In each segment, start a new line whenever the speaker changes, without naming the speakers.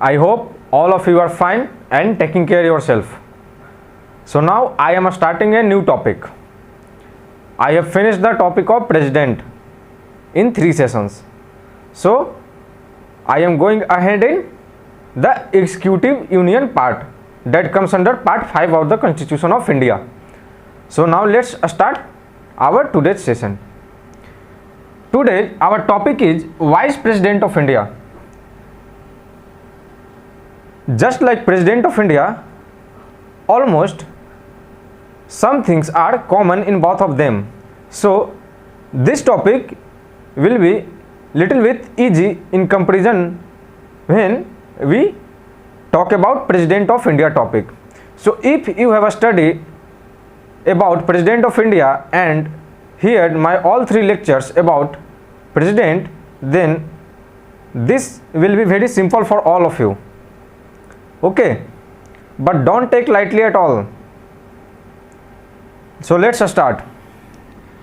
I hope all of you are fine and taking care yourself. So now I am starting a new topic. I have finished the topic of president in 3 sessions. So I am going ahead in the executive union part that comes under part 5 of the Constitution of India. So now let's start our today's session. Today our topic is Vice President of India. Just like President of India, almost some things are common in both of them. So this topic will be little bit easy in comparison when we talk about President of India topic. So if you have a study about President of India and heard my all 3 lectures about President, then this will be very simple for all of you. Okay, but don't take lightly at all. So let's start.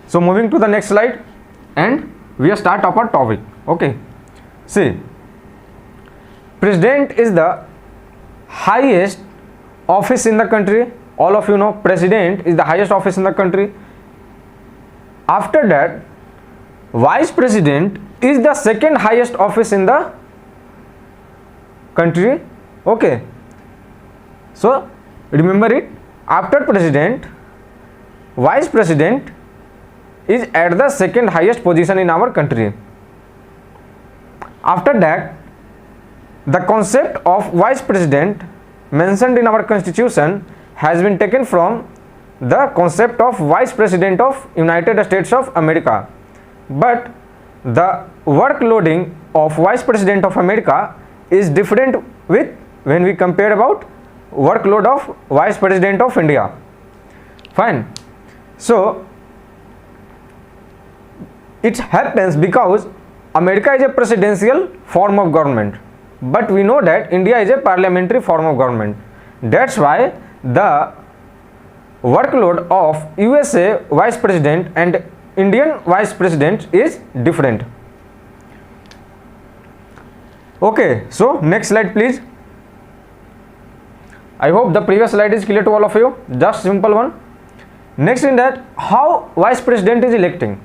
So moving to the next slide and we start our topic. Okay, see, President is the highest office in the country. All of you know President is the highest office in the country. After that, Vice President is the second highest office in the country. Okay, so remember it, after President, Vice President is at the second highest position in our country. After that, the concept of Vice President mentioned in our Constitution has been taken from the concept of Vice President of United States of America. But the workloading of Vice President of America is different with when we compare about workload of Vice President of India. Fine. So it happens because America is a presidential form of government, but we know that India is a parliamentary form of government. That's why the workload of USA Vice President and Indian Vice President is different. Okay, so next slide please. I hope the previous slide is clear to all of you. Just simple one. Next in that, how Vice President is electing.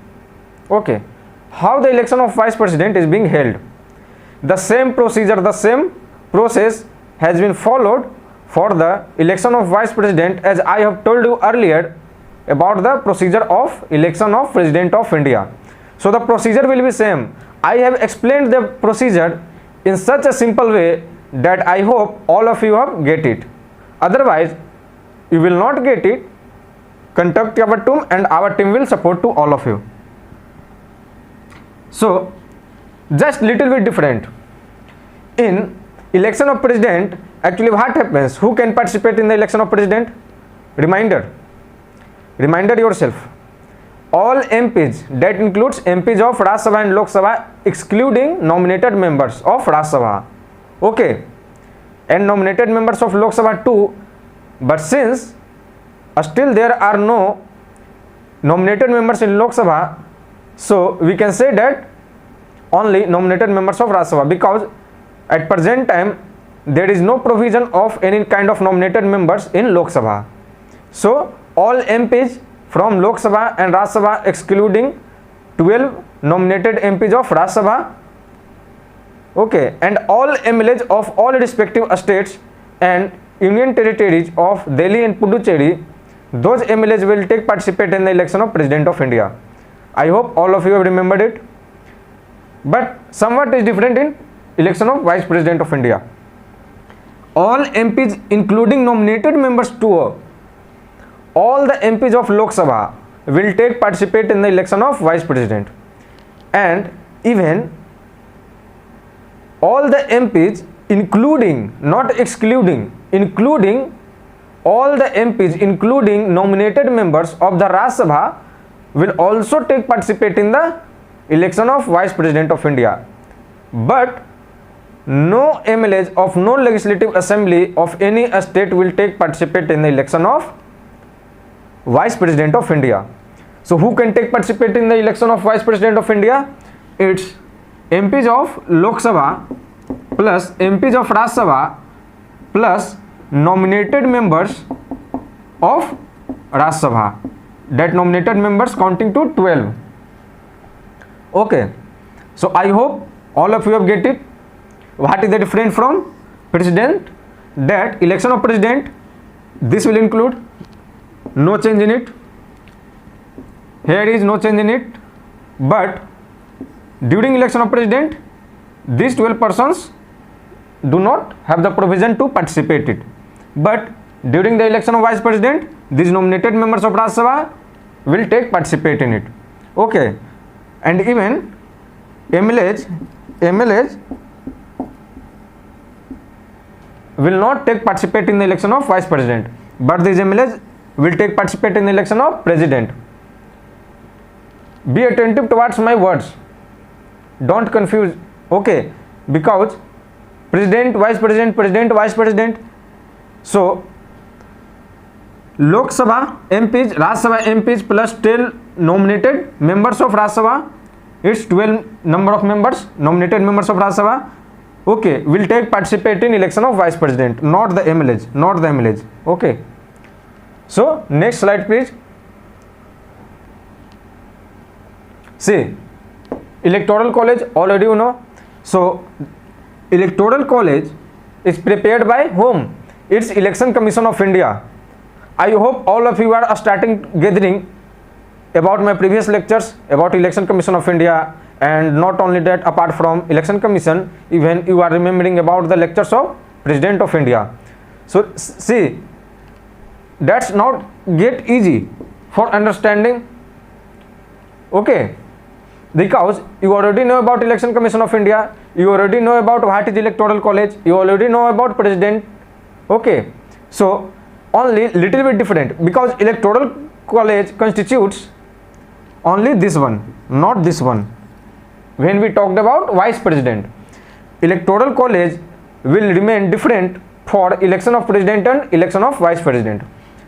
Okay, how the election of Vice President is being held. The same procedure, the same process has been followed for the election of Vice President as I have told you earlier about the procedure of election of President of India. So the procedure will be same. I have explained the procedure in such a simple way that I hope all of you have get it. Otherwise, you will not get it. Contact our team and our team will support to all of you. So, just little bit different. In election of President, actually what happens? Who can participate in the election of President? Reminder yourself. All MPs, that includes MPs of Rajya Sabha and Lok Sabha, excluding nominated members of Rajya Sabha. Okay, and nominated members of Lok Sabha too, but since still there are no nominated members in Lok Sabha, so we can say that only nominated members of Rajya Sabha, because at present time there is no provision of any kind of nominated members in Lok Sabha. So all MPs from Lok Sabha and Rajya Sabha, excluding 12 nominated MPs of Rajya Sabha, okay, and all MLAs of all respective states and union territories of Delhi and Puducherry, those MLAs will take participate in the election of President of India. I hope all of you have remembered it. But somewhat is different in election of Vice President of India. All MPs, including nominated members too, all the MPs of Lok Sabha will take participate in the election of Vice President, and even all the MPs, including, not excluding, including all the MPs, including nominated members of the Rajya Sabha, will also take participate in the election of Vice President of India. But no MLAs of no legislative assembly of any state will take participate in the election of Vice President of India. So who can take participate in the election of Vice President of India? It's MPs of Lok Sabha plus MPs of Rajya Sabha plus nominated members of Rajya Sabha. That nominated members counting to 12. Okay. So I hope all of you have get it. What is the difference from president? That election of president, this will include, no change in it. Here is no change in it. But during election of president, these 12 persons do not have the provision to participate it. But during the election of vice president, these nominated members of Rajya Sabha will take participate in it. Okay. And even MLAs will not take participate in the election of vice president, but these MLAs will take participate in the election of president. Be attentive towards my words, don't confuse. Okay, because president, vice president, president, vice president. So Lok Sabha MPs, Rajya Sabha MPs plus 12 nominated members of Rajya Sabha, it's 12 number of members, nominated members of Rajya Sabha, okay, will take participate in election of vice president, not the MLAs, not the MLAs. Okay. So next slide please. See, electoral college already you know. So electoral college is prepared by whom? It's Election Commission of India. I hope all of you are starting gathering about my previous lectures about Election Commission of India, and not only that, apart from Election Commission, even you are remembering about the lectures of President of India. So see, that's not get easy for understanding. Okay, because you already know about Election Commission of India, you already know about what is electoral college, you already know about president. Okay, so only little bit different, because electoral college constitutes only this one, not this one. When we talked about vice president, electoral college will remain different for election of president and election of vice president.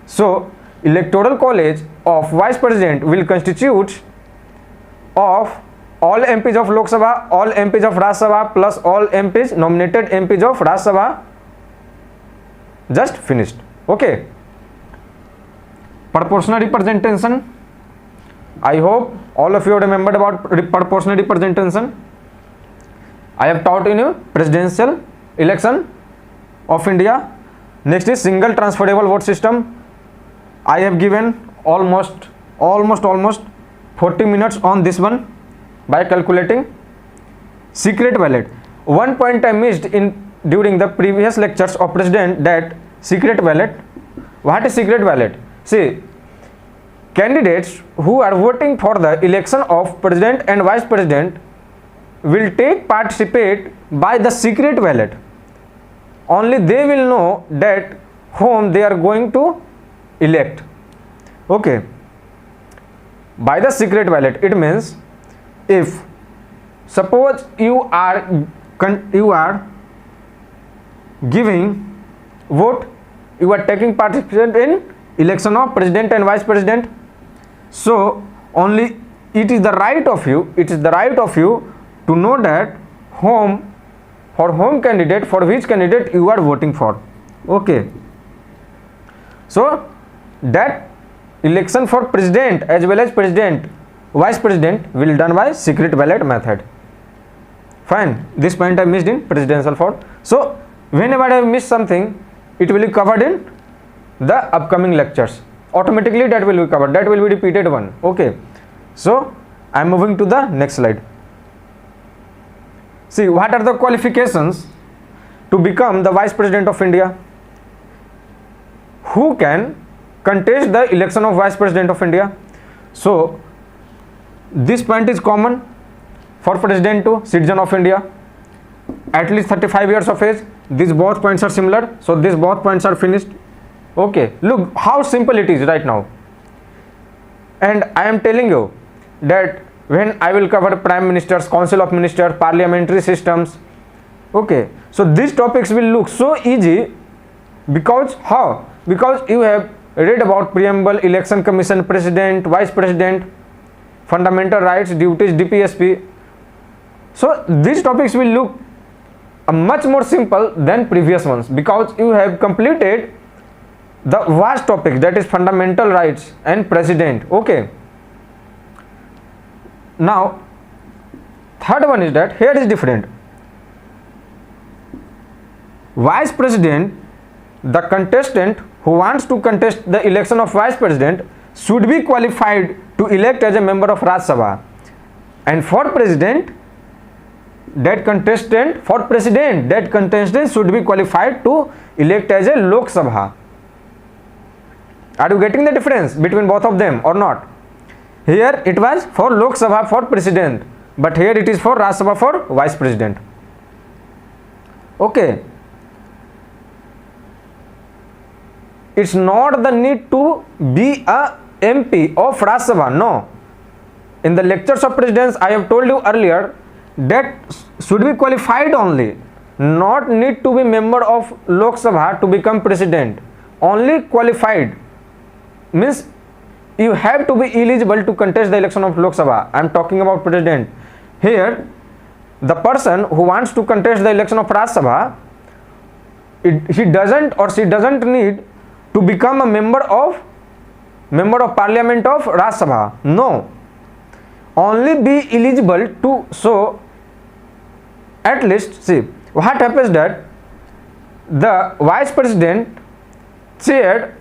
So electoral college of vice president will constitute of all MPs of Lok Sabha, all MPs of Rajya Sabha plus all MPs, nominated MPs of Rajya Sabha. Just finished. Okay. Proportional representation. I hope all of you remembered about proportional representation. I have taught you presidential election of India. Next is single transferable vote system. I have given almost 40 minutes on this one by calculating. Secret ballot. One point I missed in during the previous lectures of president, that secret ballot. What is secret ballot? See, candidates who are voting for the election of president and vice president will take participate by the secret ballot. Only they will know that whom they are going to elect. Okay. By the secret ballot, it means if suppose you are giving vote, you are taking participation in election of president and vice president. So only it is the right of you, to know that for which candidate you are voting for. Okay. So that election for president as well as president, vice president will done by secret ballot method. Fine. This point I missed in presidential vote. So whenever I miss something, it will be covered in the upcoming lectures. Automatically that will be covered, that will be repeated one. Okay. So I am moving to the next slide. See, what are the qualifications to become the vice president of India? Who can contest the election of vice president of India? So this point is common for president to citizen of India, at least 35 years of age. These both points are similar, so these both points are finished. Okay, look how simple it is right now. And I am telling you that when I will cover prime ministers, council of ministers, parliamentary systems, okay, so these topics will look so easy, because how? Because you have read about preamble, election commission, president, vice president, fundamental rights, duties, DPSP. So these topics will look much more simple than previous ones, because you have completed the vast topic, that is fundamental rights and president. Okay, now third one is that here is different. Vice president, the contestant who wants to contest the election of vice president should be qualified to elect as a member of Rajya Sabha, and for president, that contestant should be qualified to elect as a Lok Sabha. Are you getting the difference between both of them or not? Here it was for Lok Sabha for president, but here it is for Rajya Sabha for vice president. Okay, it's not the need to be a MP of Rajya Sabha. No, in the lectures of presidents I have told you earlier that should be qualified only, not need to be member of Lok Sabha to become president. Only qualified means you have to be eligible to contest the election of Lok Sabha. I am talking about president. Here the person who wants to contest the election of Rajya Sabha, he doesn't or she doesn't need to become a member of parliament of Rajya Sabha. No, only be eligible to. So at least see what happens, that the vice president chaired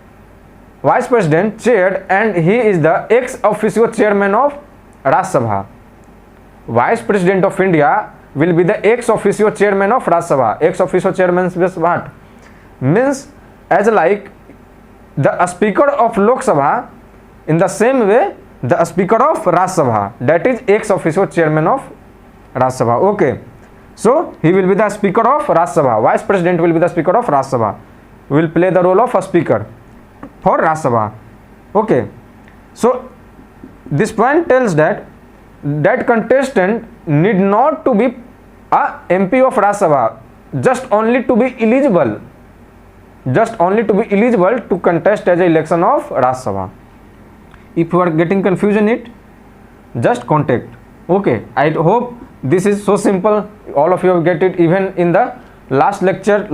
and he is the ex officio chairman of Rajya Sabha. Vice president of India will be the ex officio chairman of Rajya Sabha. Ex officio chairman means what? Means as like the speaker of Lok Sabha, in the same way the speaker of Rajya Sabha, that is ex officio chairman of Rajya Sabha. Okay, so he will be the speaker of Rajya Sabha. Vice president will be the speaker of Rajya Sabha, will play the role of a speaker for Rajya Sabha. Okay, so this point tells that contestant need not to be a MP of Rajya Sabha, just only to be eligible to contest as a election of Rajya Sabha. If you are getting confusion it, just contact. Okay, I hope this is so simple, all of you have get it. Even in the last lecture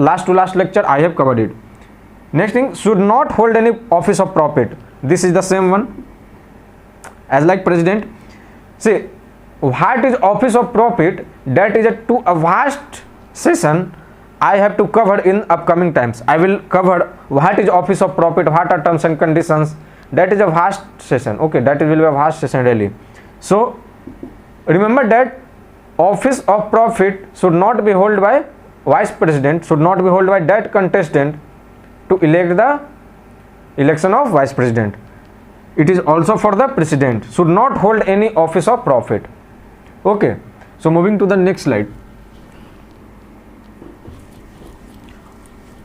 I have covered it. Next thing, should not hold any office of profit. This is the same one as like president. See, what is office of profit? That is a vast session I have to cover in upcoming times. I will cover what is office of profit, what are terms and conditions. That is a vast session. Okay, that will be a vast session really. So remember that office of profit should not be held by vice president, should not be held by that contestant to elect the election of vice president. It is also for the president, should not hold any office of profit. Okay, so moving to the next slide.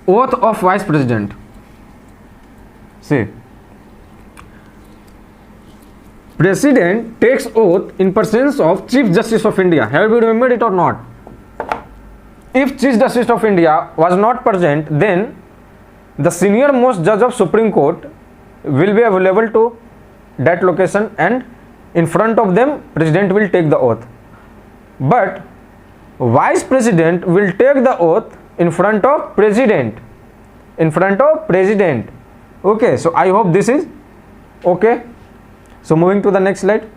Oath of vice president. See, president takes oath in presence of Chief Justice of India. Have you remembered it or not? If Chief Justice of India was not present, then the senior most judge of Supreme Court will be available to that location, and in front of them president will take the oath. But vice president will take the oath in front of president. Okay, so I hope this is okay. So moving to the next slide.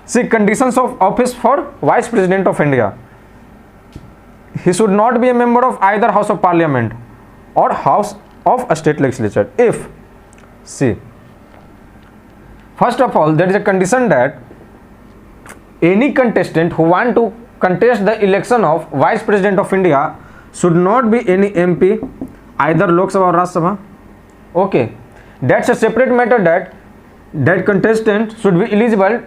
See, conditions of office for vice president of India. He should not be a member of either house of parliament or house of a state legislature. If, see, first of all, there is a condition that any contestant who want to contest the election of vice president of India should not be any MP, either Lok Sabha or Rajya Sabha. Okay, that's a separate matter, that contestant should be eligible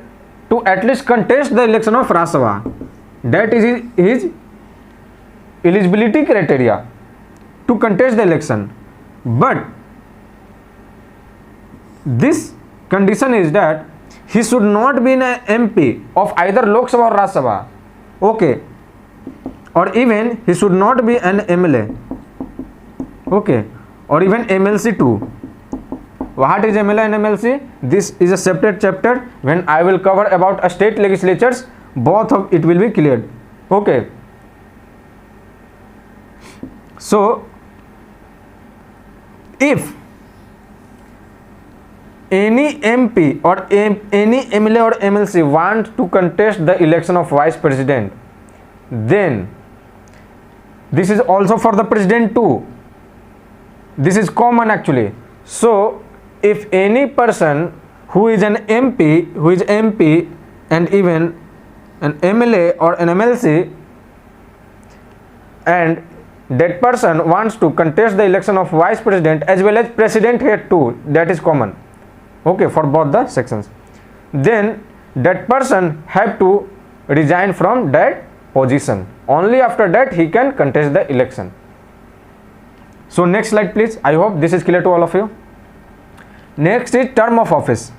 to at least contest the election of Rajya Sabha. That is his eligibility criteria to contest the election. But this condition is that he should not be an MP of either Lok Sabha or Rajya Sabha. Okay, or even he should not be an MLA. Okay, or even MLC too. What is MLA and MLC? This is a separate chapter. When I will cover about a state legislatures, both of it will be cleared. Okay, So if any MP or any MLA or MLC want to contest the election of vice president, then this is also for the president too. This is common actually. So if any person who is an MP and even an MLA or an MLC, and that person wants to contest the election of vice president as well as president here too, that is common, okay, for both the sections, then that person have to resign from that position. Only after that he can contest the election. So next slide please. I hope this is clear to all of you. Next is term of office.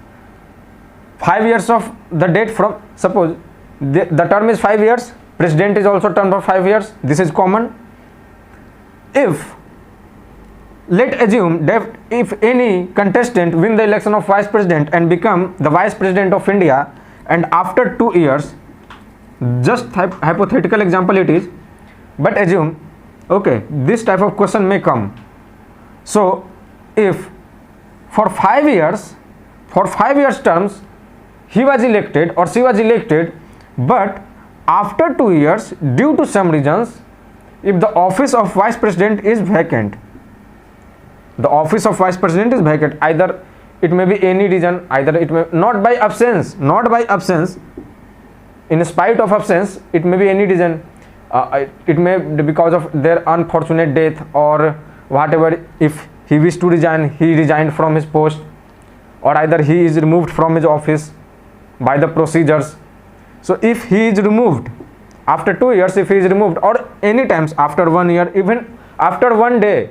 5 years of the date from, suppose the term is 5 years, president is also term for 5 years, this is common. If, let assume that if any contestant win the election of vice president and become the vice president of India, and after 2 years, just hypothetical example it is, but assume, okay, this type of question may come. So if for 5 years terms he was elected or she was elected, but after 2 years due to some reasons, if the office of vice president is vacant, the office of vice president is vacant, either it may be any reason, either it may not by absence, in spite of absence, it may be any reason, it may be because of their unfortunate death or whatever. If he wished to resign, he resigned from his post, or either he is removed from his office by the procedures. So if he is removed after 2 years, if he is removed, or any times after 1 year, even after 1 day,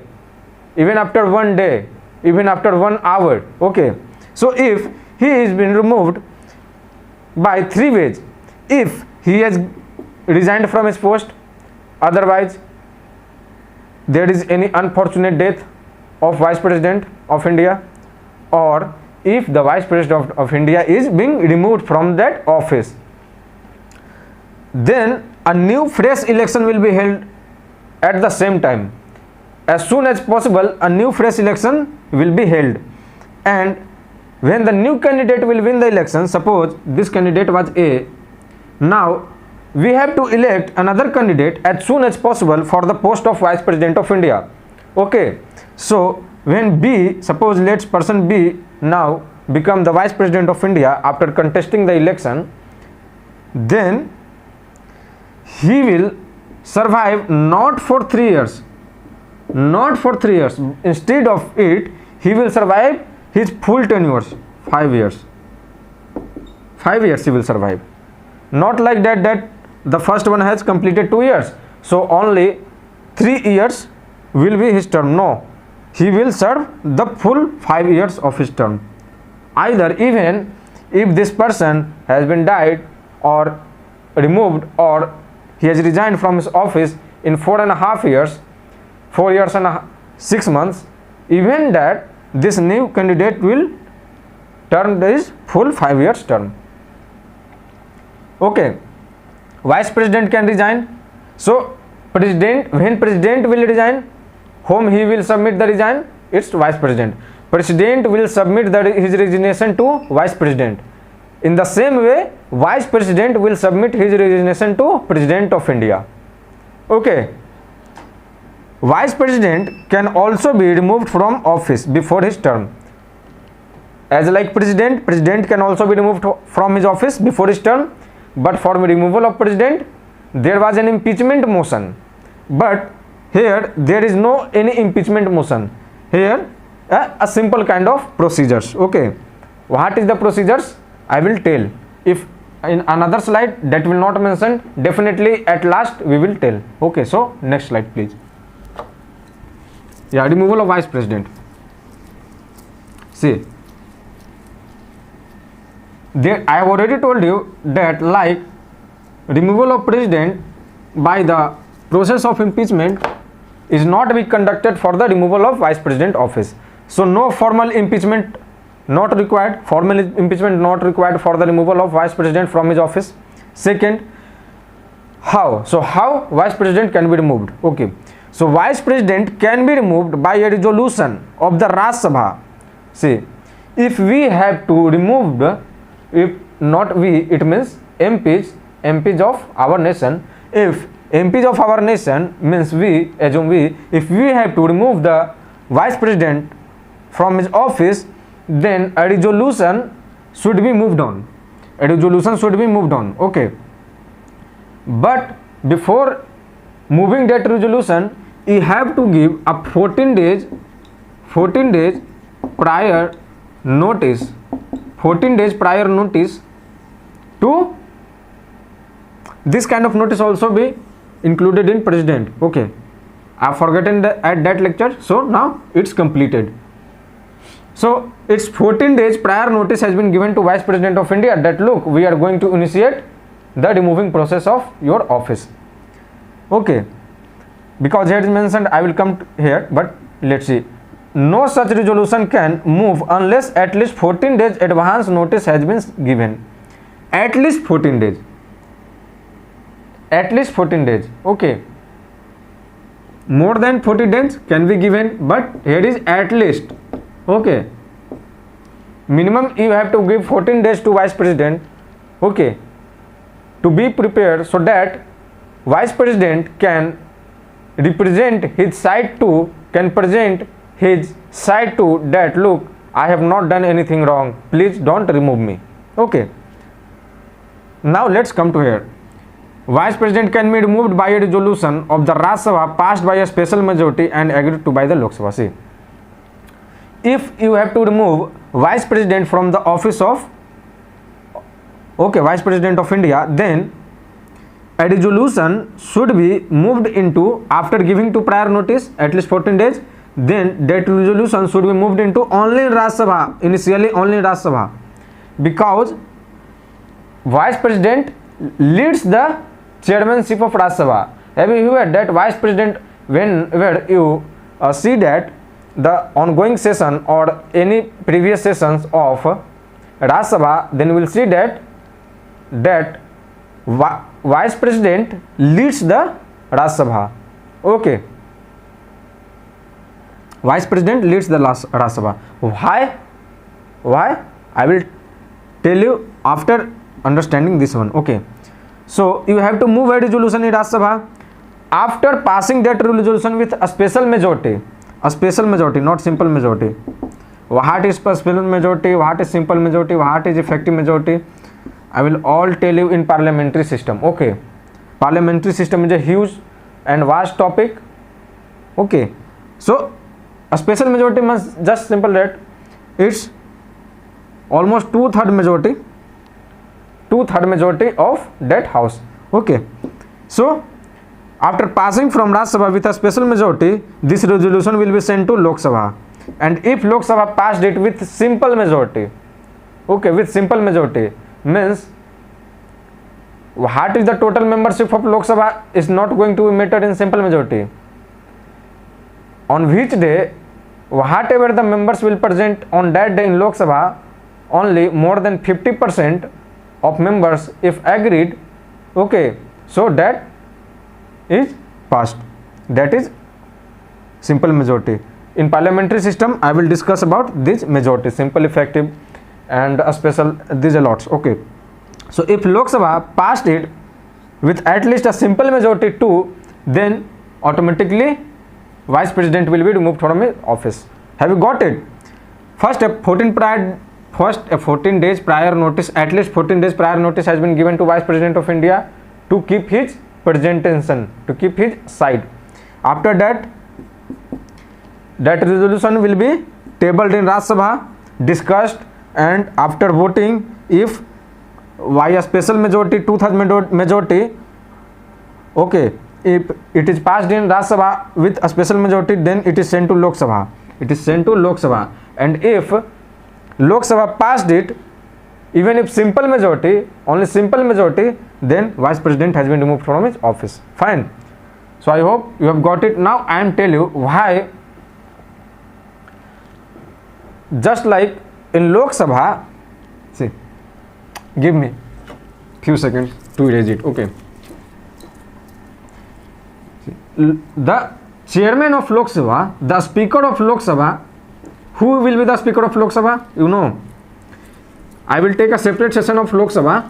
even after 1 day, even after 1 hour, okay. So if he is been removed by 3 ways, if he has resigned from his post, otherwise there is any unfortunate death of vice president of India, or if the vice president of India is being removed from that office, then a new fresh election will be held at the same time. As soon as possible, a new fresh election will be held, and when the new candidate will win the election, suppose this candidate was A, now we have to elect another candidate as soon as possible for the post of vice president of India, okay. So when B, suppose let's person B now become the vice president of India after contesting the election, then he will survive not for 3 years, instead of it he will survive his full tenures, 5 years. 5 years he will survive, not like that the first one has completed 2 years, so only 3 years will be his term. No, he will serve the full 5 years of his term. Either even if this person has been died or removed, or he has resigned from his office in 4.5 years, 4 years and 6 months, even that this new candidate will turn his full 5 years term, okay. Vice president can resign. So president, when president will resign, whom he will submit the resign? It's vice president. President will submit his resignation to vice president. In the same way, vice president will submit his resignation to president of India, okay. Vice president can also be removed from office before his term. As like president can also be removed from his office before his term, but for removal of president there was an impeachment motion, but here there is no any impeachment motion. Here a simple kind of procedures, okay. What is the procedures? I will tell. If in another slide that will not mention, definitely at last we will tell, okay. So next slide please. Yeah, removal of vice president. See, there I have already told you that like removal of president by the process of impeachment is not be conducted for the removal of vice president office. So no formal impeachment not required, formal impeachment not required for the removal of vice president from his office. Second, how? So how vice president can be removed? Okay, So vice president can be removed by a resolution of the Rajya Sabha. See, if we have to remove the, if not we, it means MPs of our nation. If MPs of our nation means we, assume we, if we have to remove the vice president from his office, then a resolution should be moved on. A resolution should be moved on. Okay. But before moving that resolution, you have to give a 14 days prior notice. 14 days prior notice to this kind of notice also be included in president. Okay, I've forgotten at that lecture, so now it's completed. So it's 14 days prior notice has been given to Vice President of India that look, we are going to initiate the removing process of your office. Okay, because here is mentioned, I will come here, but let's see. No such resolution can move unless at least 14 days advance notice has been given. At least 14 days. At least 14 days. Okay. More than 40 days can be given, but here is at least. Okay. Minimum you have to give 14 days to Vice President. Okay. To be prepared so that Vice President can represent his side to, can present his side to that look, I have not done anything wrong, please don't remove me. Okay. Now let's come to here. Vice President can be removed by a resolution of the Rajya Sabha passed by a special majority and agreed to by the Lok Sabha. See, if you have to remove Vice President from the office of, okay, Vice President of India, then a resolution should be moved into, after giving to prior notice at least 14 days, then that resolution should be moved into only Rajya Sabha, initially only Rajya Sabha, because Vice President leads the chairmanship of Rajya Sabha. Have you heard that Vice President, where you see that the ongoing session or any previous sessions of Rajya Sabha, then you will see that Vice President leads the Rajya Sabha. Okay. Vice President leads the Rajya Sabha. Why? I will tell you after understanding this one. Okay. So you have to move a resolution in Rajya Sabha after passing that resolution with a special majority. A special majority, not simple majority. What is special majority? What is simple majority? What is effective majority? I will all tell you in parliamentary system. Okay. Parliamentary system is a huge and vast topic. Okay. So a special majority means just simple that it's almost 2/3 majority of that house. Okay. So after passing from Rajya Sabha with a special majority, this resolution will be sent to Lok Sabha. And if Lok Sabha passed it with simple majority, okay, with simple majority means what is the total membership of Lok Sabha is not going to be matter in simple majority. On which day, whatever the members will present on that day in Lok Sabha, only more than 50% of members if agreed, okay, so that is passed. That is simple majority. In parliamentary system, I will discuss about this majority, simple, effective, and a special, these are lots. Okay. So if Lok Sabha passed it with at least a simple majority too, then automatically Vice President will be removed from his office. Have you got it? First, a 14 days prior notice, at least 14 days prior notice has been given to Vice President of India to keep his presentation, to keep his side. After that, that resolution will be tabled in Rajya Sabha, discussed, and after voting, if by a special majority, 2/3 majority, okay, if it is passed in Rajya Sabha with a special majority, then it is sent to Lok Sabha. It is sent to Lok Sabha, and if Lok Sabha passed it, even if simple majority, only simple majority, then Vice President has been removed from his office. Fine. So I hope you have got it. Now I am tell you why. Just like in Lok Sabha, see, give me few seconds to erase it. Okay. See, the chairman of Lok Sabha, the speaker of Lok Sabha, who will be the speaker of Lok Sabha? You know, I will take a separate session of Lok Sabha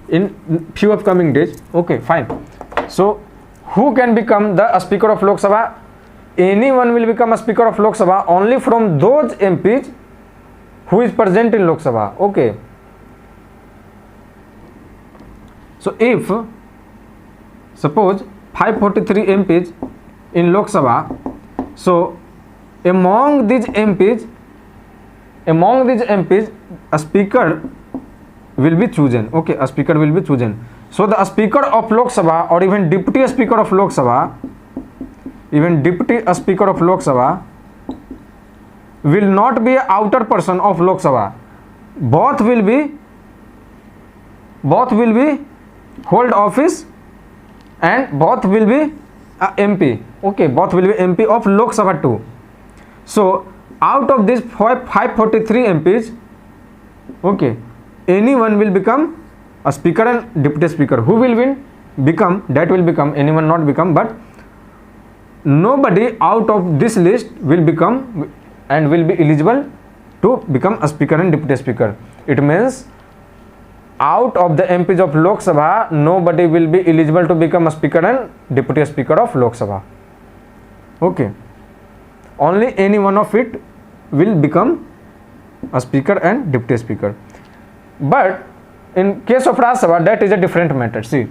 in few upcoming days. Okay, fine. So who can become the speaker of Lok Sabha? Anyone will become a speaker of Lok Sabha only from those MPs who is present in Lok Sabha. Okay. So if suppose 543 MPs in Lok Sabha, so among these MPs, a speaker will be chosen. Okay, a speaker will be chosen. So the speaker of Lok Sabha or even deputy speaker of Lok Sabha, will not be an outer person of Lok Sabha. Both will be hold office and both will be MP. Okay, both will be MP of Lok Sabha too. So out of these 543 MPs, okay, anyone will become a speaker and deputy speaker. Who will become, that will become, anyone not become, but nobody out of this list will become and will be eligible to become a speaker and deputy speaker. It means out of the MPs of Lok Sabha, nobody will be eligible to become a speaker and deputy speaker of Lok Sabha. Okay, only any one of it will become a speaker and deputy speaker. But in case of Rajya Sabha, that is a different matter. See,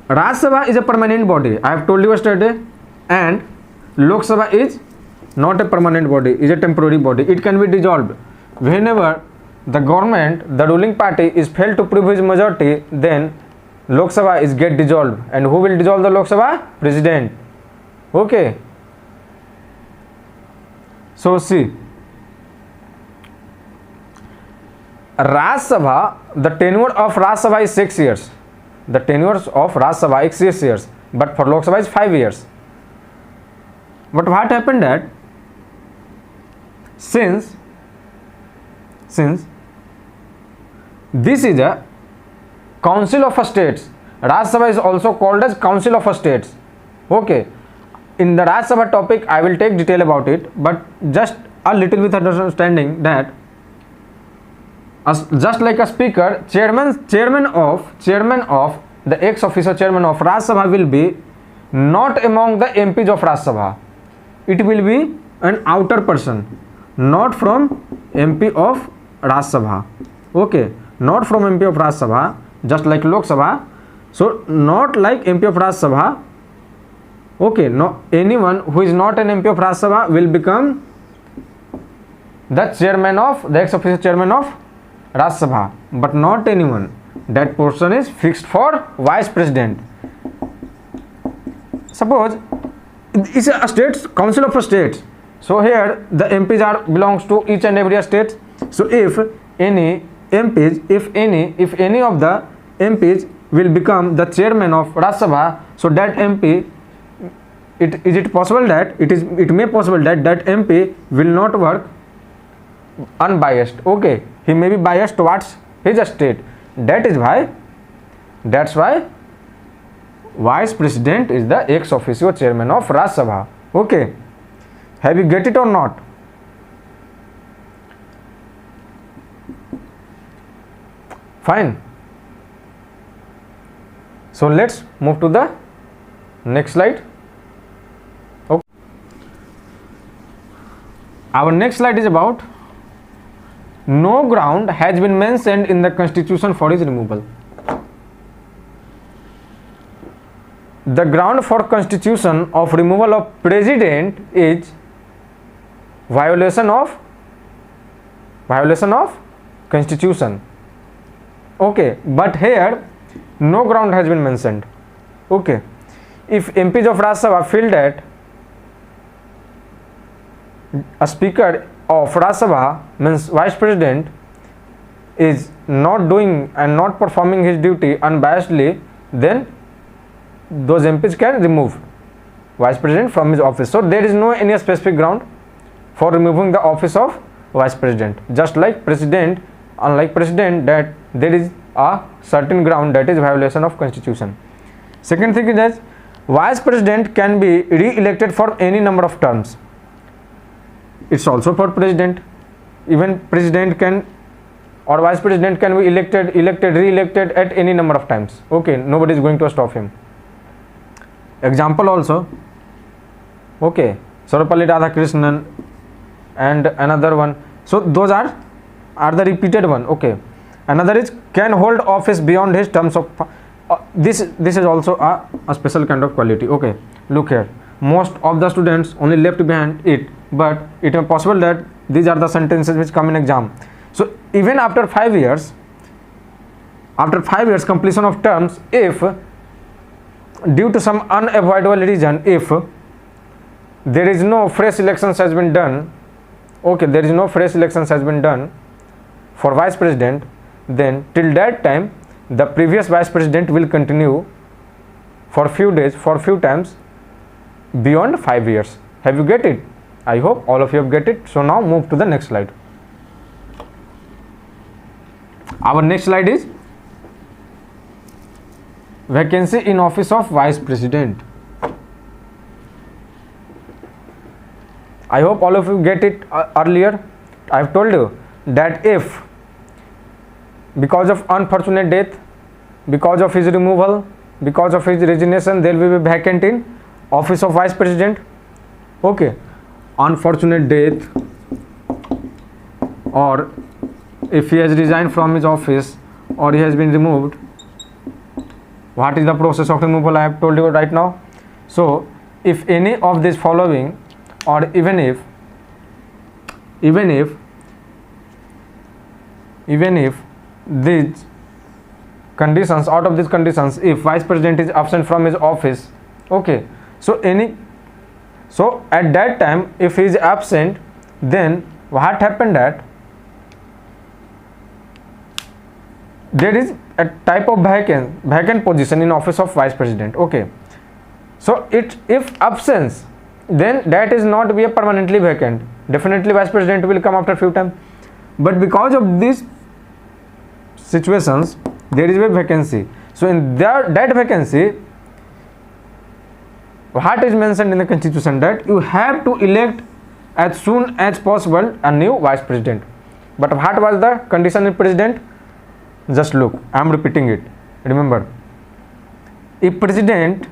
Rajya Sabha is a permanent body, I have told you yesterday, and Lok Sabha is not a permanent body, is a temporary body. It can be dissolved. Whenever the government, the ruling party is failed to prove his majority, then Lok Sabha is get dissolved. And who will dissolve the Lok Sabha? President. Okay. So see, Rajya Sabha, the tenure of Rajya Sabha is 6 years. The tenure of Rajya Sabha is 6 years, but for Lok Sabha is 5 years. But what happened that since this is a council of states, Rajya Sabha is also called as council of states. Okay, in the Rajya Sabha topic I will take detail about it, but just a little bit understanding that just like a speaker, chairman of the ex officio chairman of Rajya Sabha will be not among the MPs of Rajya Sabha. It will be an outer person, not from MP of Rajya Sabha. Okay, not from MP of Rajya Sabha, just like Lok Sabha. So not like MP of Rajya Sabha. Okay, no, anyone who is not an MP of Rajya Sabha will become the chairman of, the ex officio chairman of Rajya Sabha, but not anyone. That portion is fixed for vice president. Suppose it's a states, council of states. So here the MPs are belongs to each and every state. So if any of the MPs will become the chairman of Rajya Sabha, so that MP, is it possible that it may possible that MP will not work unbiased. Okay, he may be biased towards his state. That's why vice president is the ex officio chairman of Rajya Sabha. Okay, have you get it or not? Fine. So let's move to the next slide. Okay. Our next slide is about no ground has been mentioned in the constitution for his removal. The ground for constitution of removal of president is violation of constitution. Okay, but here no ground has been mentioned. Okay, if MPs of Rajya Sabha feel that a speaker of Rajya Sabha, means vice president, is not doing and not performing his duty unbiasedly, then those MPs can remove vice president from his office. So there is no any specific ground for removing the office of vice president. Just like president, unlike president, that there is a certain ground, that is violation of constitution. Second thing is that vice president can be re-elected for any number of terms. It's also for president. Even president can or vice president can be elected, re-elected at any number of times. Okay, nobody is going to stop him. Example also. Okay, Sarvepalli Radhakrishnan and another one. So those are the repeated one. Okay. Another is can hold office beyond his terms of this is also a special kind of quality. Okay, look here, most of the students only left behind it, but it is possible that these are the sentences which come in exam. So even after 5 years completion of terms, if due to some unavoidable reason, if there is no fresh elections has been done, okay, there is no fresh elections has been done for vice president, then till that time the previous vice president will continue for few days, for few times beyond 5 years. Have you get it? I hope all of you have get it. So now move to the next slide. Our next slide is vacancy in office of vice president. I hope all of you get it earlier. I have told you that if because of unfortunate death, because of his removal, because of his resignation, there will be vacant in office of vice president. Okay, unfortunate death, or if he has resigned from his office or he has been removed, what is the process of removal? I have told you right now. So if any of this following, or even if these conditions, out of these conditions, if vice president is absent from his office, okay, so at that time if he is absent, then what happened that there is a type of vacant position in office of vice president. Okay, so if absence, then that is not be a permanently vacant. Definitely vice president will come after few time, but because of these situations there is a vacancy. So in that vacancy, what is mentioned in the constitution, that you have to elect as soon as possible a new vice president. But what was the condition in president? Just look, I am repeating it. Remember, if president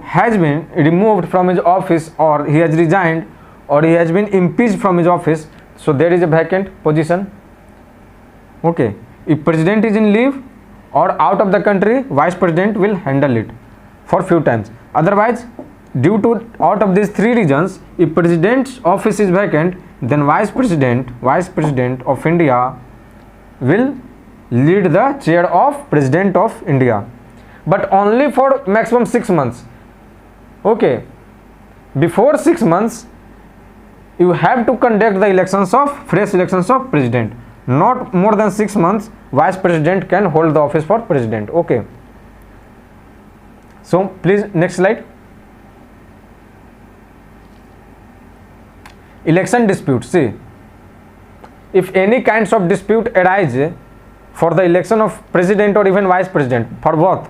has been removed from his office, or he has resigned, or he has been impeached from his office, so there is a vacant position. Okay, if president is in leave or out of the country, vice president will handle it for few times. Otherwise, due to out of these three reasons, if president's office is vacant, then vice president of India will lead the chair of president of India, but only for maximum 6 months. Okay, before 6 months you have to conduct the fresh elections of president. Not more than 6 months vice president can hold the office for president. Okay, so please next slide. Election dispute. See, if any kinds of dispute arise for the election of president or even vice president, for both,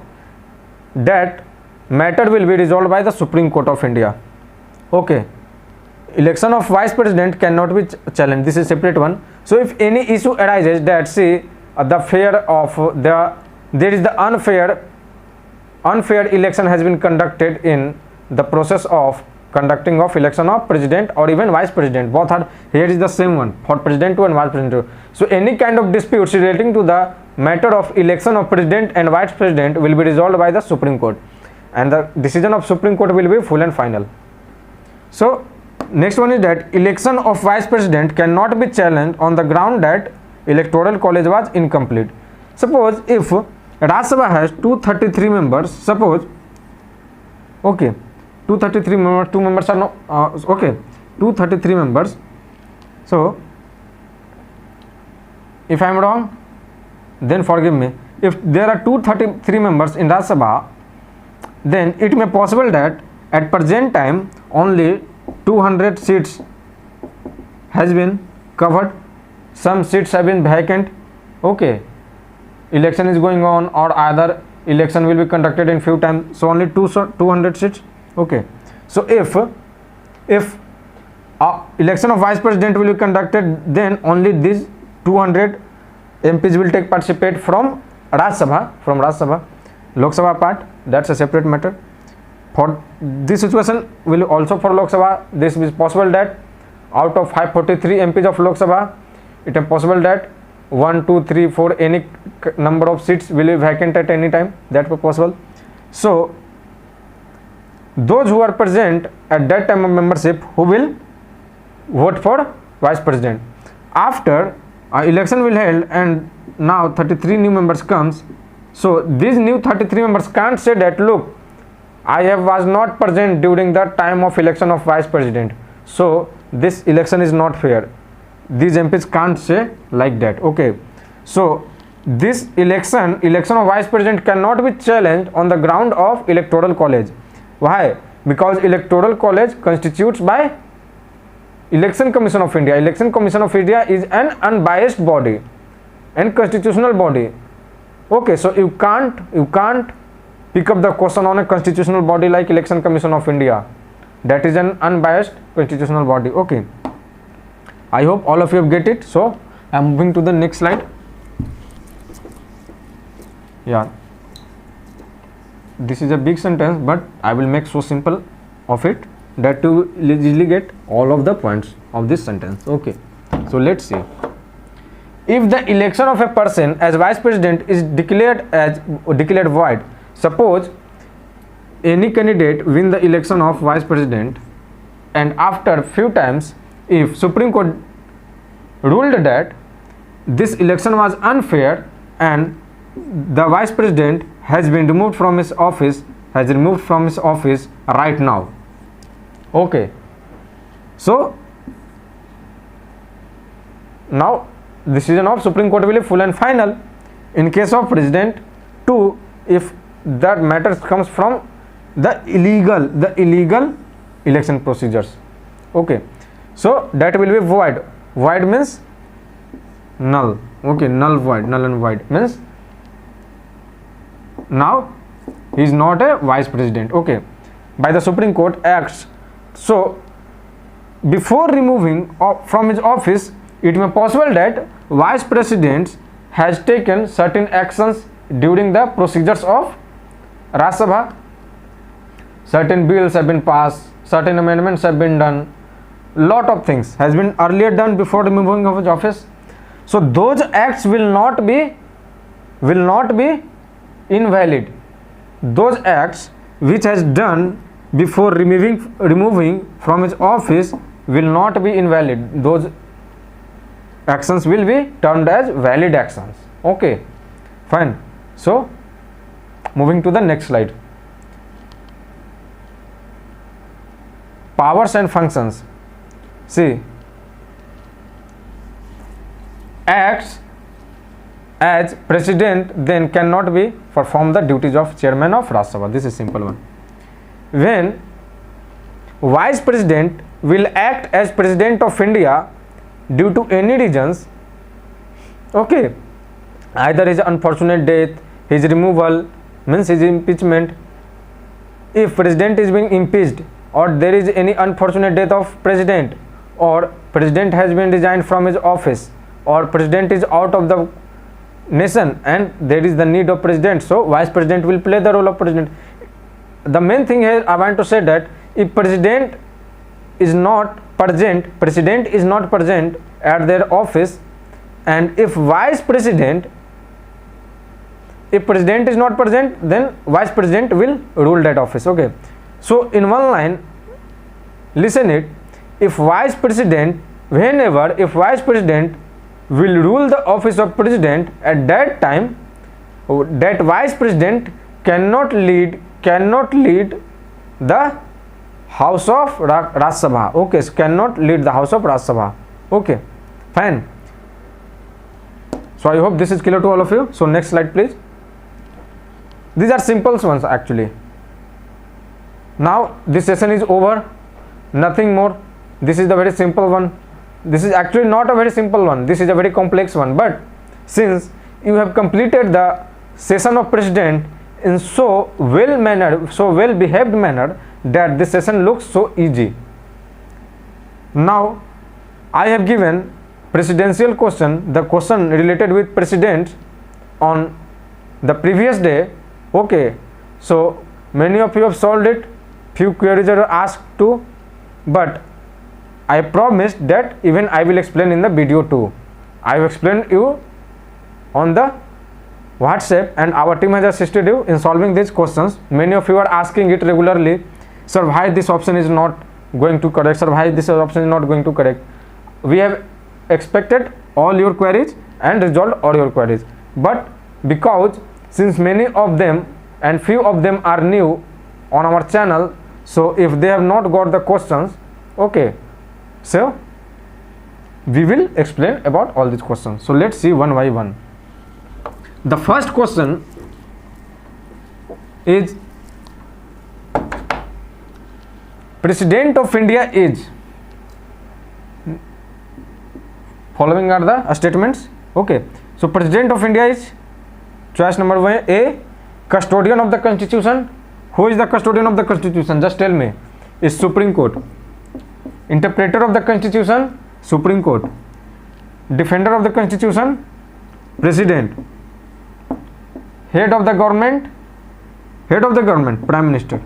that matter will be resolved by the Supreme Court of India. Okay, election of vice president cannot be challenged. This is separate one. So if any issue arises that there is the unfair election has been conducted in the process of conducting of election of president or even vice president, both are here is the same one for president 2 and vice president 2. So any kind of disputes relating to the matter of election of president and vice president will be resolved by the Supreme Court, and the decision of Supreme Court will be full and final. So next one is that election of vice president cannot be challenged on the ground that electoral college was incomplete. Suppose if Rajya Sabha has 233 members, suppose, okay, 233 members, 2 members are no, okay, 233 members. So if I am wrong, then forgive me. If there are 233 members in Rajya Sabha, then it may possible that at present time only 200 seats has been covered, some seats have been vacant. Okay, election is going on, or either election will be conducted in few times, so only 200 seats. Okay, so if election of vice president will be conducted, then only these 200 MPs will take participate from Rajya Sabha. Lok Sabha part, that's a separate matter. For this situation will also for Lok Sabha, this is possible that out of 543 MPs of Lok Sabha, it is possible that 1, 2, 3, 4 any number of seats will be vacant at any time. That was possible. So those who are present at that time of membership, who will vote for vice president. After election will held and now 33 new members comes, so these new 33 members can't say that, look, I was not present during the time of election of vice president, so this election is not fair. These MPs can't say like that. Okay, so this election of vice president cannot be challenged on the ground of electoral college. Why? Because electoral college constitutes by Election Commission of India. Election Commission of India is an unbiased body and constitutional body. Okay, so you can't pick up the question on a constitutional body like Election Commission of India. That is an unbiased constitutional body. Okay, I hope all of you have get it. So I am moving to the next slide. Yeah, this is a big sentence, but I will make so simple of it that you easily get all of the points of this sentence. Okay, so let's see. If the election of a person as vice president is declared void, suppose any candidate win the election of vice president, and after few times if Supreme Court ruled that this election was unfair and the vice president has been removed from his office, right now. Okay, so now decision of Supreme Court will be full and final. In case of president too, if that matter comes from the illegal election procedures. Okay, so that will be void. Void means null. Okay, null and void means now he is not a vice president. Okay, by the Supreme Court acts. So before removing from his office, it may possible that vice president has taken certain actions during the procedures of Rajya Sabha. Certain bills have been passed, certain amendments have been done, lot of things has been earlier done before removing of his office. So those acts will not be invalid. Those acts which has done before removing from his office will not be invalid. Those actions will be termed as valid actions. Okay, fine. So moving to the next slide. Powers and functions. See, acts as president then cannot be perform the duties of chairman of Rajya Sabha. This is simple one. When vice president will act as president of India due to any reasons, okay, either his unfortunate death, his removal, means his impeachment. If president is being impeached, or there is any unfortunate death of president, or president has been resigned from his office, or president is out of the nation and there is the need of president, so vice president will play the role of president. The main thing here I want to say that if president is not present at their office, and if president is not present, then vice president will rule that office. Okay, so in one line, listen it, if vice president will rule the office of president, at that time that vice president cannot lead the house of Rajya Sabha. Okay, so cannot lead the house of Rajya Sabha. Okay, fine. So I hope this is clear to all of you. So next slide please. These are simple ones actually. Now this session is over, nothing more. This is the very simple one. This is actually not a very simple one, this is a very complex one, but since you have completed the session of president in so well behaved manner that the session looks so easy. Now I have given presidential question, the question related with president on the previous day. Okay, so many of you have solved it, few queries are asked too, but I promised that even I will explain in the video too. I have explained you on the WhatsApp and our team has assisted you in solving these questions. Many of you are asking it regularly, sir, why this option is not going to correct, sir, why this option is not going to correct. We have expected all your queries and resolved all your queries, but because since many of them and few of them are new on our channel, so if they have not got the questions, okay, so we will explain about all these questions. So let's see one by one. The first question is, President of India is, following are the statements. Okay, so President of India is, choice number 1 A, custodian of the Constitution. Who is the custodian of the Constitution? Just tell me. Is Supreme Court. Interpreter of the Constitution, Supreme Court. Defender of the Constitution, President. Head of the government, Prime Minister.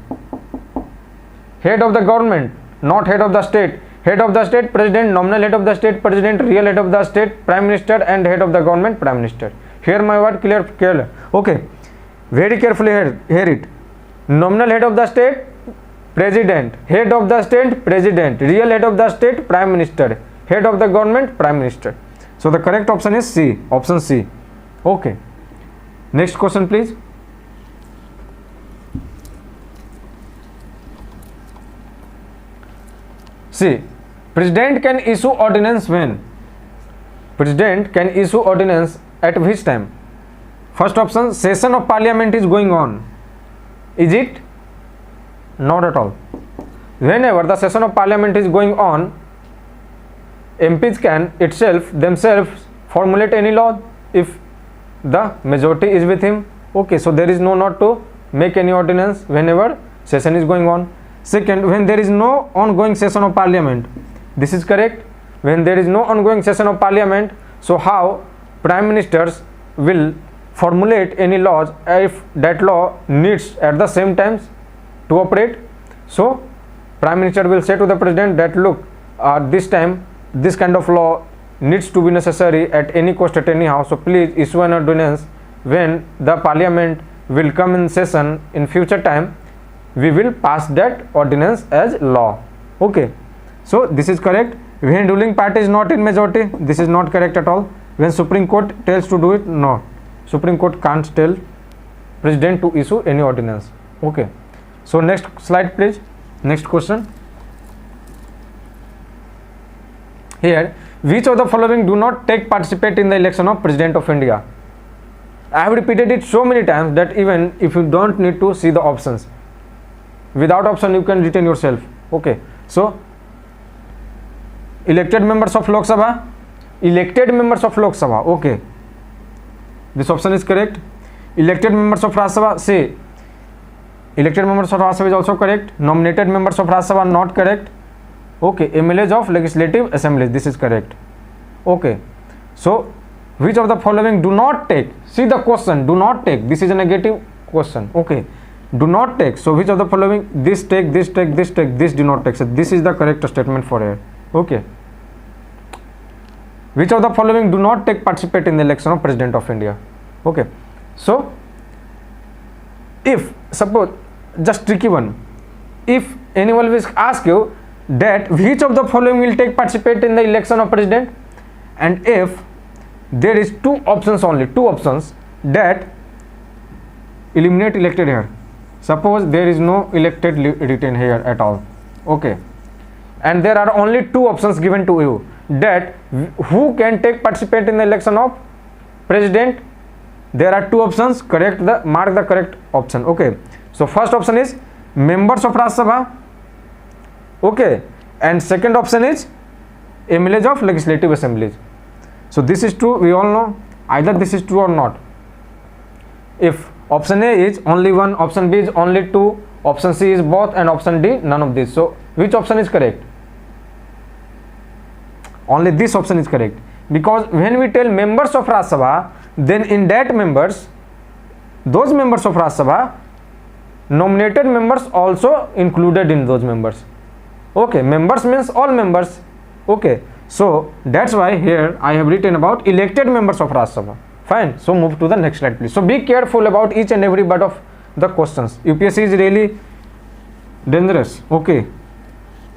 Head of the government, not head of the state. Head of the state, President. Nominal head of the state, President. Real head of the state, Prime Minister. And head of the government, Prime Minister. Here my word clear. Okay, very carefully hear it. Nominal head of the state, President. Head of the state, President. Real head of the state, Prime Minister. Head of the government, Prime Minister. So the correct option is C, option C. Okay, next question please. See, President can issue ordinance when? President can issue ordinance at which time? First option, session of parliament is going on. Is it? Not at all. Whenever the session of parliament is going on, MPs can themselves formulate any law if the majority is with him. Okay, so there is no need to make any ordinance whenever session is going on. Second, when there is no ongoing session of parliament, this is correct. When there is no ongoing session of parliament, so how prime ministers will formulate any laws if that law needs at the same time to operate? So prime minister will say to the president that look, this time this kind of law needs to be necessary at any cost, at any how, so please issue an ordinance. When the parliament will come in session in future time, we will pass that ordinance as law. Okay, so this is correct. When ruling party is not in majority, this is not correct at all. When Supreme Court tells to do it, no, Supreme Court can't tell president to issue any ordinance. Okay, so next slide please. Next question. Here, which of the following do not participate in the election of President of India? I have repeated it so many times that even if you don't need to see the options, without option you can retain yourself. Okay, so elected members of Lok Sabha, okay, this option is correct. Elected members of Rajya Sabha, say elected members of Rajya Sabha is also correct. Nominated members of Rajya Sabha, not correct. Okay, MLAs of legislative assemblies, this is correct. Okay, so which of the following do not take? See the question, do not take, this is a negative question. Okay, do not take, so which of the following? This take, this take, this take, this do not take. So this is the correct statement for here. Okay, which of the following do not participate in the election of President of India? Okay, so if suppose, just tricky one, if anyone will ask you that which of the following will participate in the election of president, and if there is two options only, that eliminate elected here. Suppose there is no elected written here at all. Okay, and there are only two options given to you, that who can participate in the election of president. There are two options, mark the correct option. Okay, so first option is members of Rajya Sabha. Okay, and second option is MLAs of legislative assemblies. So this is true, we all know, either this is true or not. If Option A is only 1, option B is only 2, option C is both, and option D none of this. So which option is correct? Only this option is correct, because when we tell members of Rajya Sabha, then in that members, those members of Rajya Sabha, nominated members also included in those members. Okay, members means all members. Okay, so that's why here I have written about elected members of Rajya Sabha. Fine, so move to the next slide please. So be careful about each and every word of the questions. UPSC is really dangerous. Okay,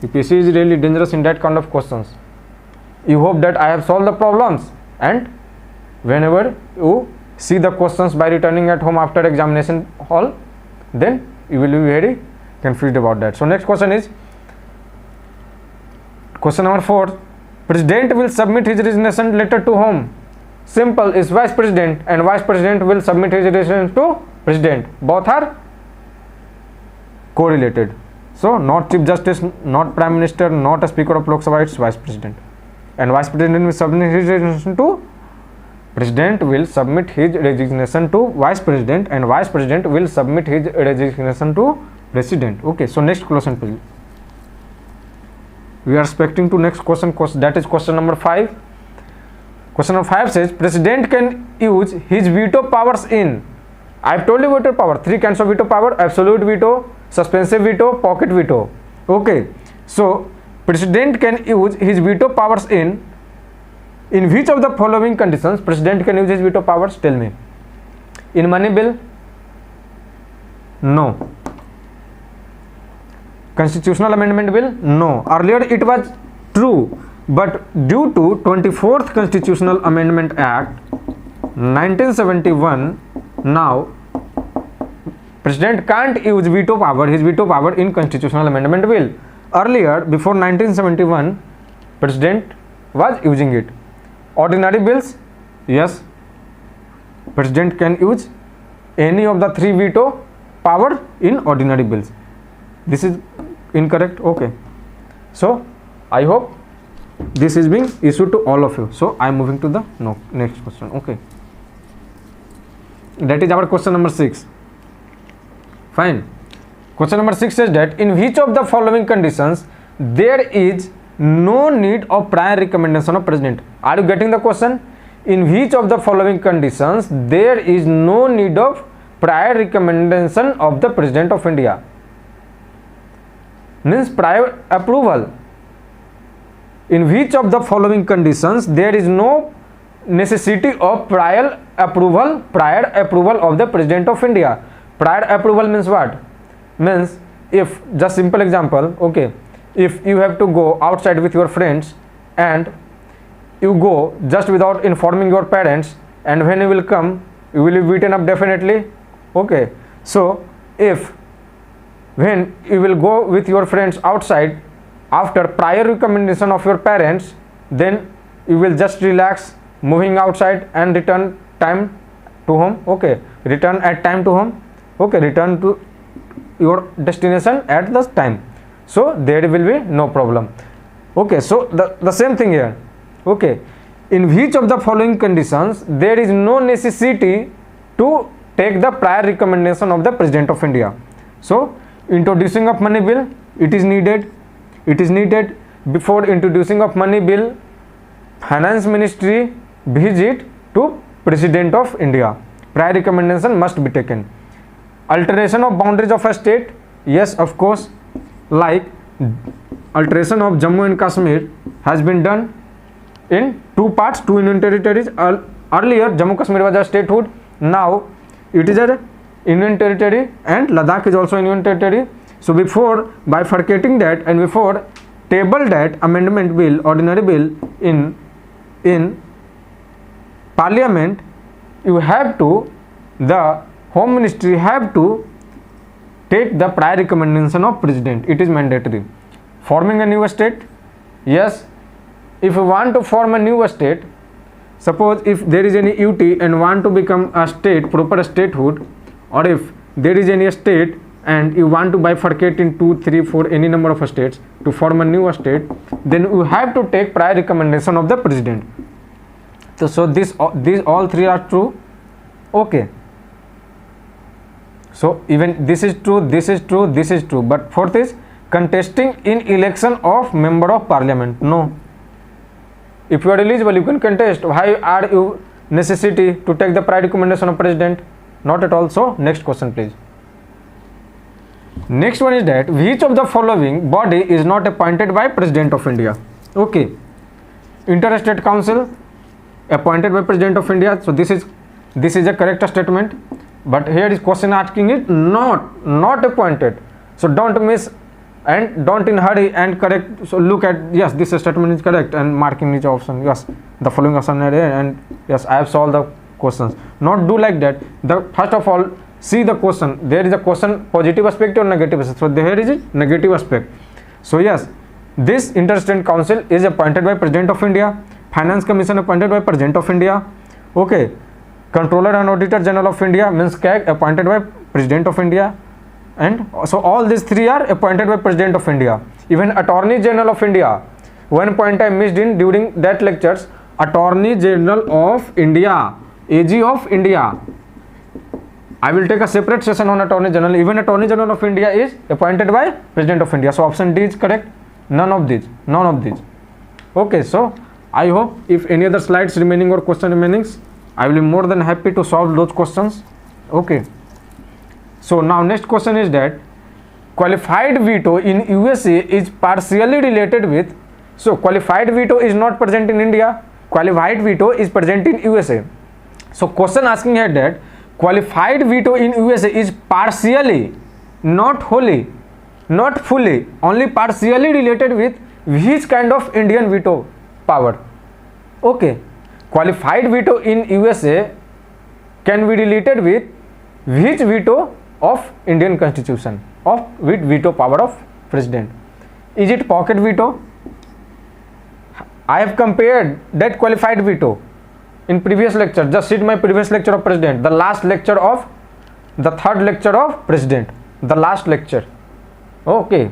UPSC is really dangerous in that kind of questions. You hope that I have solved the problems, and whenever you see the questions by returning at home after examination hall, then you will be very confused about that. So next question is question number 4. President will submit his resignation letter to whom? Simple, is vice president, and vice president will submit his resignation to president. Both are correlated. So not chief justice, not prime minister, not a speaker of Lok Sabha, it's vice president. And vice president will submit his resignation to president, will submit his resignation to vice president, and vice president will submit his resignation to president. Okay, so next question please. We are expecting to next question, that is question number 5. Question number 5 says president can use his veto powers in, I have told you veto power, 3 kinds of veto power: absolute veto, suspensive veto, pocket veto. Okay, so president can use his veto powers in which of the following conditions president can use his veto powers? Tell me. In money bill? No. Constitutional amendment bill? No. Earlier it was true, but due to 24th Constitutional Amendment Act 1971, now president can't use veto power, his veto power in constitutional amendment bill. Earlier, before 1971, president was using it. Ordinary bills? Yes, president can use any of the 3 veto power in ordinary bills. This is incorrect. Okay, so I hope this is being issued to all of you. So I am moving to the next question. Okay, that is our question number 6. Fine. Question number 6 says that in which of the following conditions there is no need of prior recommendation of president? Are you getting the question? In which of the following conditions there is no need of prior recommendation of the President of India? Means prior approval. In which of the following conditions there is no necessity of prior approval of the President of India? Prior approval means what? Means, if just simple example, okay, if you have to go outside with your friends and you go just without informing your parents, and when you will come, you will be beaten up definitely. Okay, so if when you will go with your friends outside after prior recommendation of your parents, then you will just relax, moving outside and return time to home. Okay, return at time to home. Okay, return to your destination at the time, so there will be no problem. Okay, so the same thing here. Okay, in which of the following conditions there is no necessity to take the prior recommendation of the President of India? So introducing of money bill, it is needed. Before introducing of money bill, finance ministry visit to President of India, prior recommendation must be taken. Alteration of boundaries of a state, yes, of course, like alteration of Jammu and Kashmir has been done in 2 parts, 2 union territories. Earlier Jammu Kashmir was a statehood, now it is a union territory, and Ladakh is also union territory. So before bifurcating that and before table that amendment bill, ordinary bill in parliament, you have to, the Home Ministry have to take the prior recommendation of president. It is mandatory. Forming a new state, yes, if you want to form a new state, suppose if there is any UT and want to become a state, proper statehood, or if there is any state and you want to bifurcate in 2, 3, 4 any number of states to form a new state, then you have to take prior recommendation of the president. So these all 3 are true. Okay, So even this is true, this is true, this is true. But fourth is contesting in election of member of parliament. No. If you are eligible, you can contest. Why are you necessity to take the prior recommendation of president? Not at all. So next question, please. Next one is that which of the following body is not appointed by President of India? Okay. Inter-State Council appointed by President of India. So this is a correct statement. But here is question asking it not appointed. So don't miss and don't in hurry and correct. So look at, yes, this statement is correct and marking each option. Yes, the following option are there, and yes, I have solved the questions. Not do like that. The first of all, see the question. There is a question positive aspect or negative aspect. So there is a negative aspect. So yes, this Inter-State Council is appointed by President of India. Finance Commission appointed by President of India. Okay. Controller and Auditor General of India means CAG appointed by President of India. And so all these three are appointed by President of India. Even Attorney General of India. One point I missed in during that lectures. Attorney General of India, AG of India. I will take a separate session on Attorney General. Even Attorney General of India is appointed by President of India. So option D is correct. None of these. Okay, so I hope if any other slides remaining or question remaining, I will be more than happy to solve those questions. Okay. So now next question is that qualified veto in USA is partially related with. So qualified veto is not present in India. Qualified veto is present in USA. So question asking here that qualified veto in USA is partially, not wholly, not fully, only partially related with which kind of Indian veto power? Okay. Qualified veto in USA can be related with which veto of Indian Constitution, of with veto power of President? Is it pocket veto? I have compared that qualified veto in previous lecture. Just read my previous lecture of President, the last lecture of the third lecture of President, the last lecture. Okay.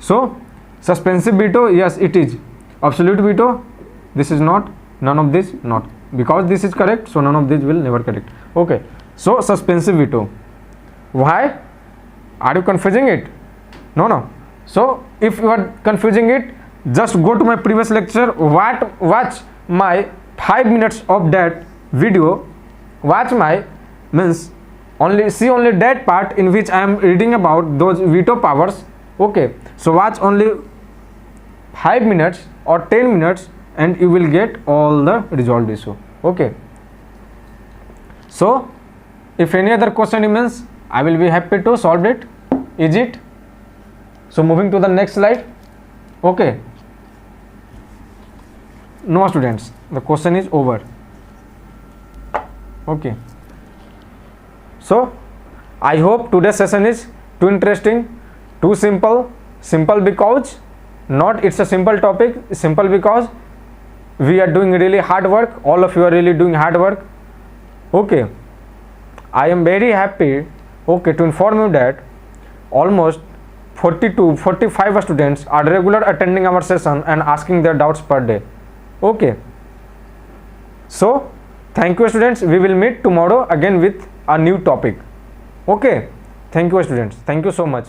So suspensive veto, yes it is. Absolute veto, this is not. None of this, not. Because this is correct, so none of this will never correct. Okay. So suspensive veto. Why? Are you confusing it? No. So if you are confusing it, just go to my previous lecture, watch my 5 minutes of that video, watch my see only that part in which I am reading about those veto powers. Okay. So watch only 5 minutes or 10 minutes and you will get all the resolved issue. Okay. So if any other question remains, I will be happy to solve it. Is it? So moving to the next slide. Okay. No students, the question is over. Okay. So I hope today's session is too interesting, too simple because not it's a simple topic, simple because we are doing really hard work. All of you are really doing hard work. Okay. I am very happy, okay, to inform you that almost 40 to 45 students are regular attending our session and asking their doubts per day. Okay. So thank you students. We will meet tomorrow again with a new topic. Okay. Thank you students. Thank you so much.